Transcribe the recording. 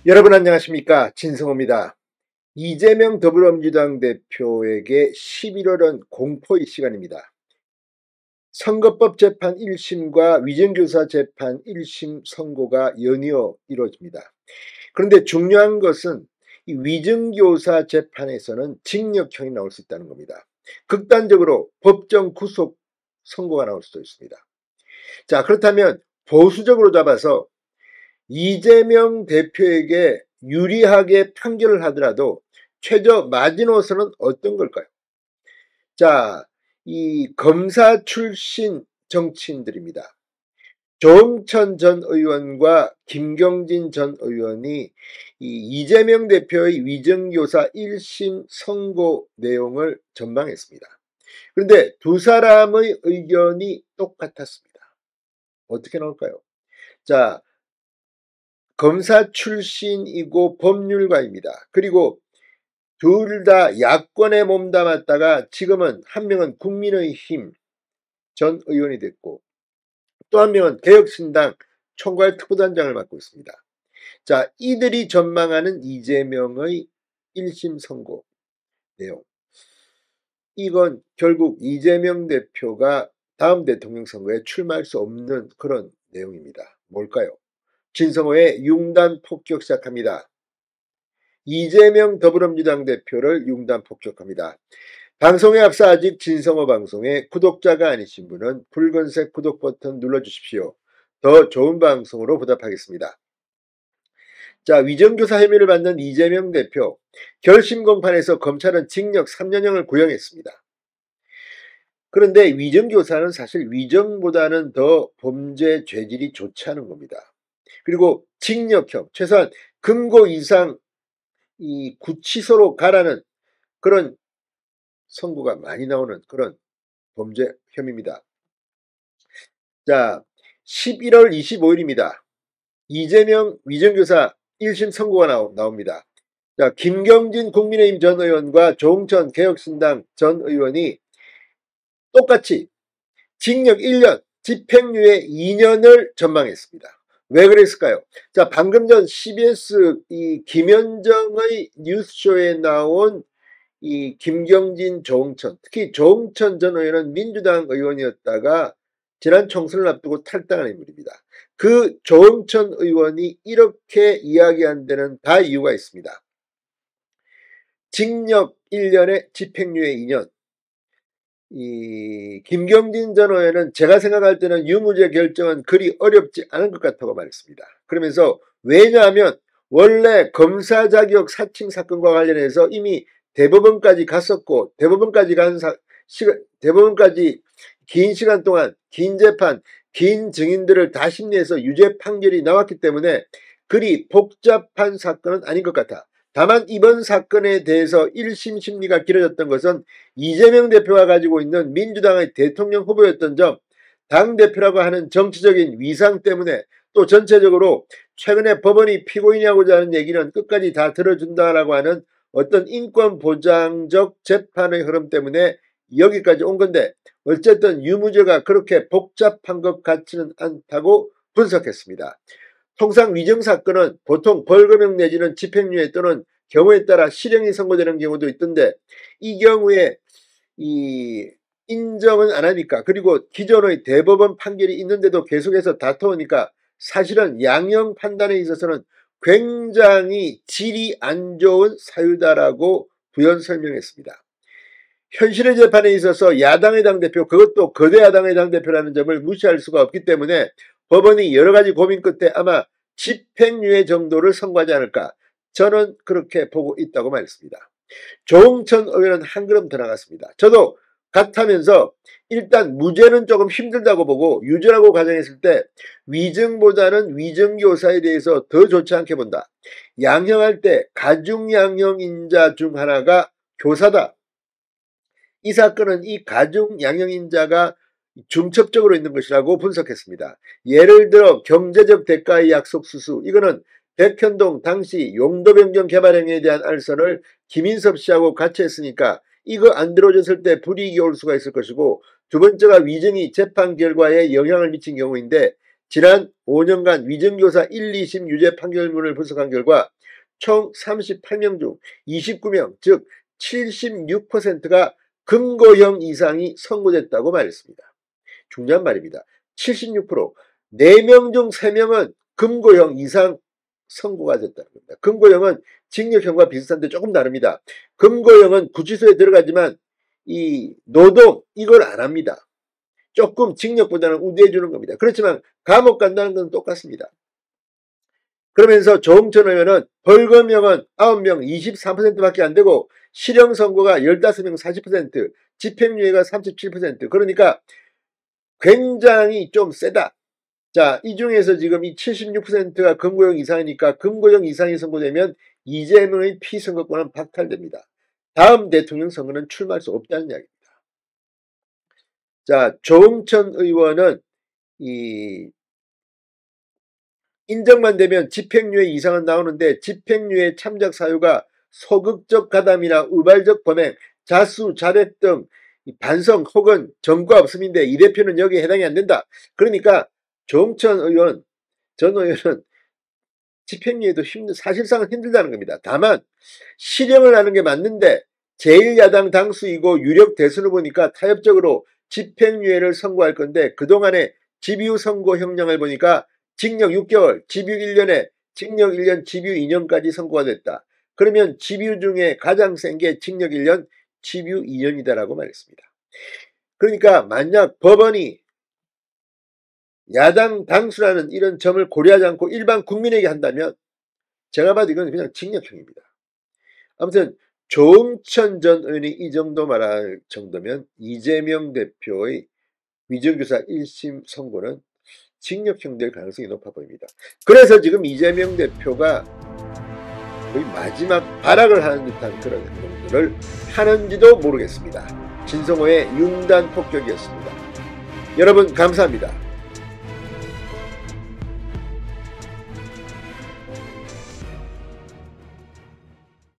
여러분 안녕하십니까? 진성호입니다. 이재명 더불어민주당 대표에게 11월은 공포의 시간입니다. 선거법 재판 1심과 위정교사 재판 1심 선고가 연이어 이루어집니다. 그런데 중요한 것은 이 위정교사 재판에서는 징역형이 나올 수 있다는 겁니다. 극단적으로 법정 구속 선고가 나올 수도 있습니다. 자, 그렇다면 보수적으로 잡아서 이재명 대표에게 유리하게 판결을 하더라도 최저 마지노선은 어떤 걸까요? 자, 이 검사 출신 정치인들입니다. 조응천 전 의원과 김경진 전 의원이 이재명 대표의 위정교사 1심 선고 내용을 전망했습니다. 그런데 두 사람의 의견이 똑같았습니다. 어떻게 나올까요? 자, 검사 출신이고 법률가입니다. 그리고 둘 다 야권에 몸담았다가 지금은 한 명은 국민의힘 전 의원이 됐고 또 한 명은 개혁신당 총괄 특보단장을 맡고 있습니다. 자, 이들이 전망하는 이재명의 1심 선고 내용. 이건 결국 이재명 대표가 다음 대통령 선거에 출마할 수 없는 그런 내용입니다. 뭘까요? 진성호의 융단 폭격 시작합니다. 이재명 더불어민주당 대표를 융단 폭격합니다. 방송에 앞서 아직 진성호 방송에 구독자가 아니신 분은 붉은색 구독 버튼 눌러주십시오. 더 좋은 방송으로 보답하겠습니다. 자, 위정교사 혐의를 받는 이재명 대표 결심 공판에서 검찰은 징역 3년형을 구형했습니다. 그런데 위정교사는 사실 위정보다는 더 범죄 죄질이 좋지 않은 겁니다. 그리고 징역형, 최소한 금고 이상 이 구치소로 가라는 그런 선고가 많이 나오는 그런 범죄 혐의입니다. 자, 11월 25일입니다. 이재명 위정교사 1심 선고가 나옵니다. 자, 김경진 국민의힘 전 의원과 조응천 개혁신당 전 의원이 똑같이 징역 1년, 집행유예 2년을 전망했습니다. 왜 그랬을까요? 자, 방금 전 CBS 이 김현정의 뉴스쇼에 나온 이 김경진, 조응천, 특히 조응천 전 의원은 민주당 의원이었다가 지난 총선을 앞두고 탈당한 인물입니다. 그 조응천 의원이 이렇게 이야기한 데는 다 이유가 있습니다. 징역 1년에 집행유예 2년. 이 김경진 전 의원은 제가 생각할 때는 유무죄 결정은 그리 어렵지 않은 것 같다고 말했습니다. 그러면서 왜냐하면 원래 검사 자격 사칭 사건과 관련해서 이미 대법원까지 갔었고 대법원까지 긴 시간 동안 긴 재판, 긴 증인들을 다 심리해서 유죄 판결이 나왔기 때문에 그리 복잡한 사건은 아닌 것 같아. 다만 이번 사건에 대해서 1심 심리가 길어졌던 것은 이재명 대표가 가지고 있는 민주당의 대통령 후보였던 점, 당대표라고 하는 정치적인 위상 때문에 또 전체적으로 최근에 법원이 피고인이 하고자 하는 얘기는 끝까지 다 들어준다라고 하는 어떤 인권보장적 재판의 흐름 때문에 여기까지 온 건데 어쨌든 유무죄가 그렇게 복잡한 것 같지는 않다고 분석했습니다. 통상 위정사건은 보통 벌금형 내지는 집행유예 또는 경우에 따라 실형이 선고되는 경우도 있던데 이 경우에 이 인정은 안 하니까 그리고 기존의 대법원 판결이 있는데도 계속해서 다투니까 사실은 양형 판단에 있어서는 굉장히 질이 안 좋은 사유다라고 부연 설명했습니다. 현실의 재판에 있어서 야당의 당대표, 그것도 거대 야당의 당대표라는 점을 무시할 수가 없기 때문에 법원이 여러 가지 고민 끝에 아마 집행유예 정도를 선고하지 않을까. 저는 그렇게 보고 있다고 말했습니다. 조응천 의원은 한 걸음 더 나갔습니다. 저도 같으면서 일단 무죄는 조금 힘들다고 보고 유죄라고 가정했을 때 위증보다는 위증교사에 대해서 더 좋지 않게 본다. 양형할 때 가중양형인자 중 하나가 교사다. 이 사건은 이 가중양형인자가 중첩적으로 있는 것이라고 분석했습니다. 예를 들어 경제적 대가의 약속 수수, 이거는 백현동 당시 용도 변경 개발행위에 대한 알선을 김인섭 씨하고 같이 했으니까 이거 안 들어줬을 때 불이익이 올 수가 있을 것이고, 두 번째가 위증이 재판 결과에 영향을 미친 경우인데 지난 5년간 위정교사 1, 2심 유죄 판결문을 분석한 결과 총 38명 중 29명, 즉 76%가 금고형 이상이 선고됐다고 말했습니다. 중요한 말입니다. 76%, 4명 중 3명은 금고형 이상 선고가 됐다는 겁니다. 금고형은 징역형과 비슷한데 조금 다릅니다. 금고형은 구치소에 들어가지만 이 노동 이걸 안 합니다. 조금 징역보다는 우대해 주는 겁니다. 그렇지만 감옥 간다는 건 똑같습니다. 그러면서 조응천 의원은 벌금형은 9명 23%밖에 안 되고 실형 선고가 15명 40%, 집행유예가 37%. 그러니까 굉장히 좀 세다. 자, 이 중에서 지금 이 76%가 금고형 이상이니까 금고형 이상이 선고되면 이재명의 피선거권은 박탈됩니다. 다음 대통령 선거는 출마할 수 없다는 이야기입니다. 자, 조응천 의원은 인정만 되면 집행유예 이상은 나오는데 집행유예 참작 사유가 소극적 가담이나 우발적 범행, 자수, 자백 등 반성 혹은 전과 없음인데 이 대표는 여기에 해당이 안 된다. 그러니까 조응천 의원, 전 의원은 집행유예도 사실상은 힘들다는 겁니다. 다만 실형을 하는 게 맞는데 제1야당 당수이고 유력 대선을 보니까 타협적으로 집행유예를 선고할 건데 그동안의 집유 선고 형량을 보니까 징역 6개월, 집유 1년에 징역 1년, 집유 2년까지 선고가 됐다. 그러면 집유 중에 가장 센 게 징역 1년, 집유 2년이다라고 말했습니다. 그러니까 만약 법원이 야당 당수라는 이런 점을 고려하지 않고 일반 국민에게 한다면 제가 봐도 이건 그냥 징역형입니다. 아무튼 조응천 전 의원이 이 정도 말할 정도면 이재명 대표의 위정교사 1심 선고는 징역형 될 가능성이 높아 보입니다. 그래서 지금 이재명 대표가 거의 마지막 발악을 하는 듯한 그런 행동들을 하는지도 모르겠습니다. 진성호의 융단 폭격이었습니다. 여러분 감사합니다.